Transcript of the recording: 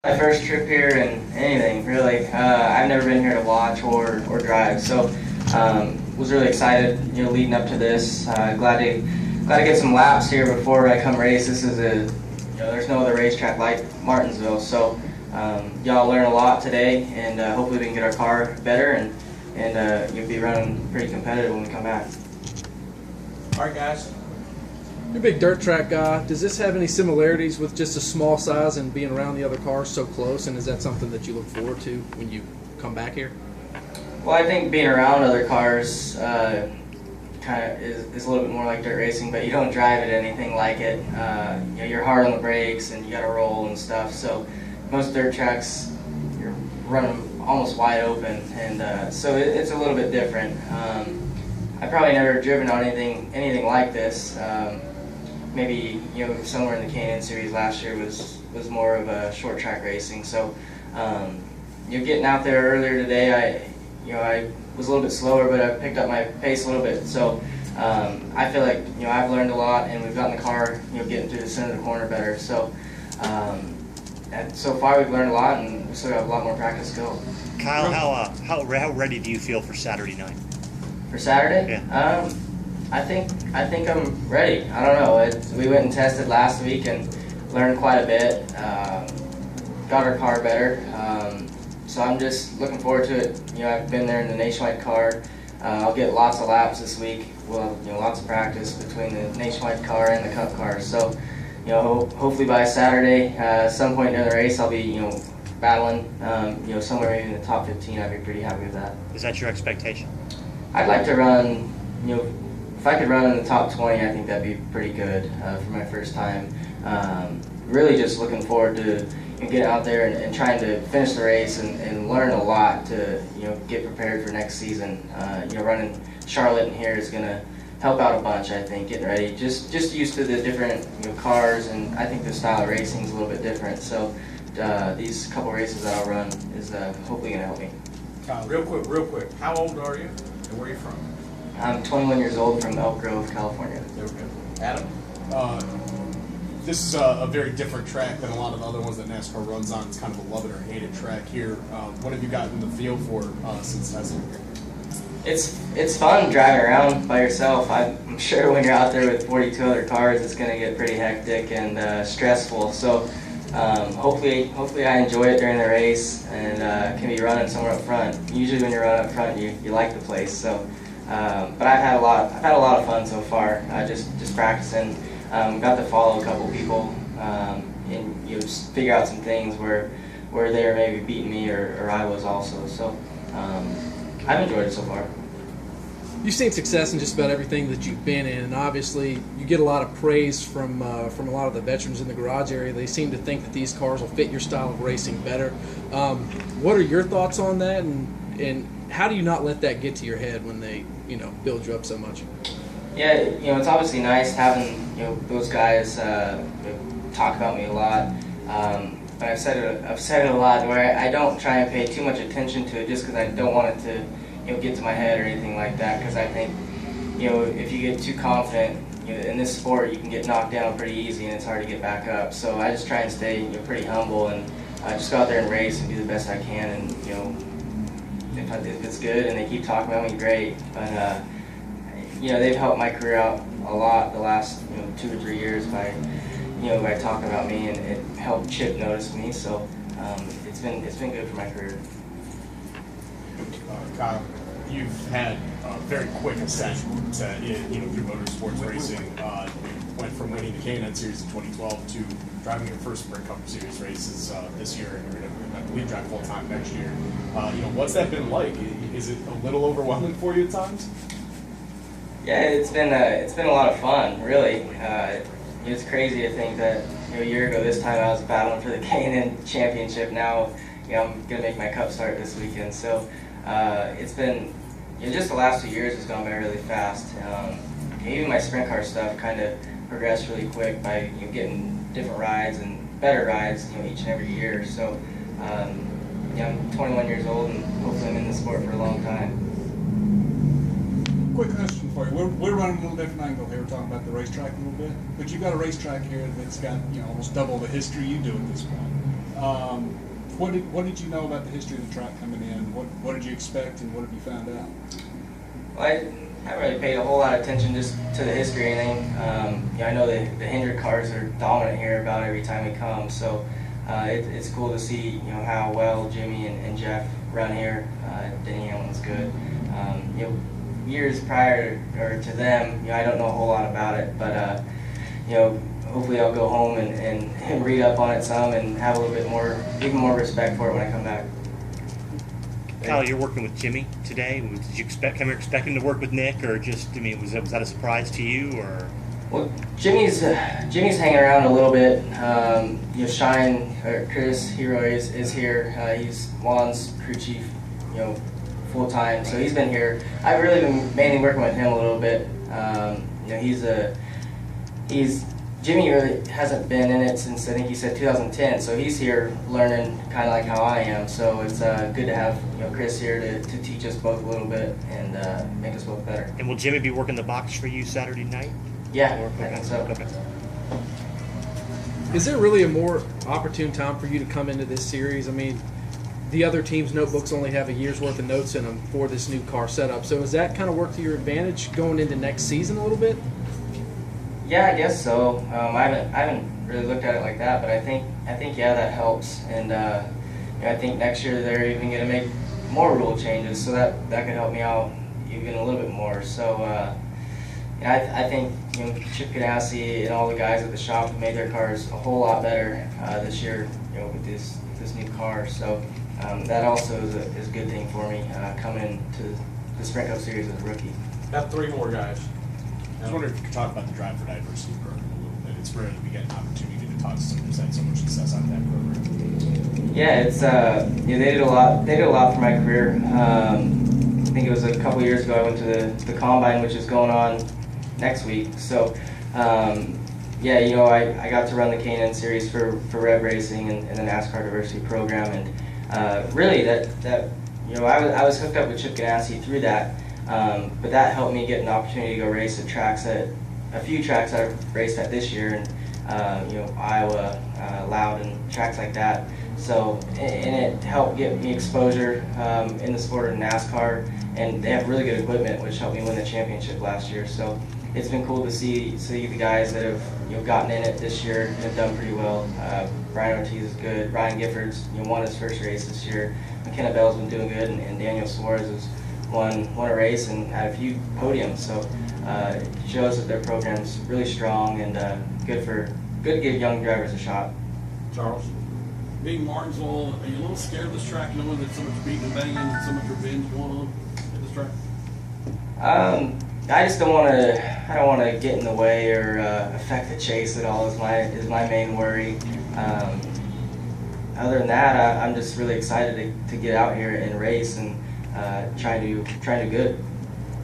My first trip here and anything really. I've never been here to watch or drive, so was really excited. Leading up to this, glad to get some laps here before I come race. This is there's no other racetrack like Martinsville, so y'all learn a lot today, and hopefully we can get our car better and you'll be running pretty competitive when we come back. All right, guys. You're a big dirt track guy. Does this have any similarities with just a small size and being around the other cars so close? And is that something that you look forward to when you come back here? Well, I think being around other cars kind of is a little bit more like dirt racing, but you don't drive it anything like it. You're hard on the brakes and you got to roll and stuff. So most dirt tracks, you're running almost wide open, and so it's a little bit different. I've probably never driven on anything like this. Maybe somewhere in the K&N series last year was more of a short track racing. So getting out there earlier today, I was a little bit slower, but I picked up my pace a little bit. So I feel like I've learned a lot, and we've gotten the car getting through the center of the corner better. So and so far we've learned a lot, and we still got a lot more practice to go. Kyle, how ready do you feel for Saturday night? For Saturday? Yeah. I think I'm ready. I don't know. We went and tested last week and learned quite a bit. Got our car better. So I'm just looking forward to it. I've been there in the Nationwide car. I'll get lots of laps this week. Well, lots of practice between the Nationwide car and the Cup car. So, hopefully by Saturday, some point during the race, I'll be, battling, somewhere maybe in the top 15. I'd be pretty happy with that. Is that your expectation? I'd like to run, if I could run in the top 20, I think that'd be pretty good for my first time. Really just looking forward to get out there and trying to finish the race and learn a lot to get prepared for next season. Running Charlotte in here is going to help out a bunch, I think, getting ready. Just used to the different cars, and I think the style of racing is a little bit different. So these couple races that I'll run is hopefully going to help me. Real quick. How old are you and where are you from? I'm 21 years old from Elk Grove, California. Okay. Adam? This is a very different track than a lot of the other ones that NASCAR runs on. It's kind of a love it or hate it track here. What have you gotten the feel for since testing here? It's fun driving around by yourself. I'm sure when you're out there with 42 other cars, it's going to get pretty hectic and stressful. So hopefully I enjoy it during the race and can be running somewhere up front. Usually when you're running up front, you like the place. So, but I've had a lot of fun so far. Just practicing. Got to follow a couple people and just figure out some things where they were maybe beating me or I was also. So I've enjoyed it so far. You've seen success in just about everything that you've been in, and obviously you get a lot of praise from a lot of the veterans in the garage area. They seem to think that these cars will fit your style of racing better. What are your thoughts on that, and how do you not let that get to your head when they build you up so much? Yeah, it's obviously nice having those guys talk about me a lot. But I've said it a lot where I don't try and pay too much attention to it just because I don't want it to get to my head or anything like that. Because I think if you get too confident in this sport, you can get knocked down pretty easy and it's hard to get back up. So I just try and stay pretty humble and just go out there and race and do the best I can. And if it's good and they keep talking about me, great. But they've helped my career out a lot the last 2 or 3 years by talking about me, and it helped Chip notice me. So it's been good for my career. Kyle, you've had a very quick ascent to through motorsports racing. You went from winning the K&N Series in 2012 to driving your first Sprint Cup Series races this year, and you're going to, I believe, drive full time next year. What's that been like? Is it a little overwhelming for you at times? Yeah, it's been a lot of fun, really. It's crazy to think that a year ago this time I was battling for the K&N championship. Now I'm gonna make my Cup start this weekend. So it's been just the last 2 years has gone by really fast. Even my sprint car stuff kind of progressed really quick by getting different rides and better rides each and every year. So I'm 21 years old and hopefully I'm in the sport for a long time. Quick question for you. We're running a little different angle here. We're talking about the racetrack a little bit, but you've got a racetrack here that's got almost double the history you do at this point. What did you know about the history of the track coming in? What did you expect, and what have you found out? Well, I haven't really paid a whole lot of attention just to the history or anything. I know the Hendrick cars are dominant here about every time we come, so it's cool to see how well Jimmy and Jeff run here. Denny Hamlin's good. Years prior or to them, I don't know a whole lot about it, but hopefully I'll go home and read up on it some and have a little bit more, even more respect for it when I come back. Kyle, you're working with Jimmy today. Did you come here expecting to work with Nick, or just, was that a surprise to you, or? Well, Jimmy's hanging around a little bit. Shine or Chris Hero is here. He's Juan's crew chief, full time. So he's been here. I've really been mainly working with him a little bit. Jimmy really hasn't been in it since I think he said 2010. So he's here learning kind of like how I am. So it's good to have Chris here to teach us both a little bit and make us both better. And will Jimmy be working the box for you Saturday night? Yeah, I think so. Okay. Is there really a more opportune time for you to come into this series? I mean, the other team's notebooks only have a year's worth of notes in them for this new car setup. So does that kind of work to your advantage going into next season a little bit? Yeah, I guess so. I haven't really looked at it like that, but I think yeah, that helps. And I think next year they're even going to make more rule changes, so that could help me out even a little bit more. So I think Chip Ganassi and all the guys at the shop have made their cars a whole lot better this year, with this new car. So that also is a good thing for me coming into the Sprint Cup Series as a rookie. Got 3 more guys. I was wondering if you could talk about the Drive for Diversity program a little bit. It's rare that we get an opportunity to talk to someone who's had so much success out of that program. Yeah, it's they did a lot. They did a lot for my career. I think it was a couple years ago. I went to the Combine, which is going on next week. So I got to run the K&N series for Rev Racing and the NASCAR Diversity program, and really I was hooked up with Chip Ganassi through that. But that helped me get an opportunity to go race at a few tracks I've raced at this year, and Iowa, Loudon, tracks like that. So, and it helped get me exposure in the sport of NASCAR, and they have really good equipment, which helped me win the championship last year. So, it's been cool to see the guys that have gotten in it this year and have done pretty well. Brian Ortiz is good. Ryan Giffords won his first race this year. McKenna Bell's been doing good, and Daniel Suarez has won a race and had a few podiums. So it shows that their program's really strong and good to give young drivers a shot. Charles? Being Martinsville, are you a little scared of this track, knowing that so much beating and banging and so much revenge going on at this track? I just don't want to get in the way or affect the chase at all. Is my main worry. Other than that, I'm just really excited to get out here and race and try to do good.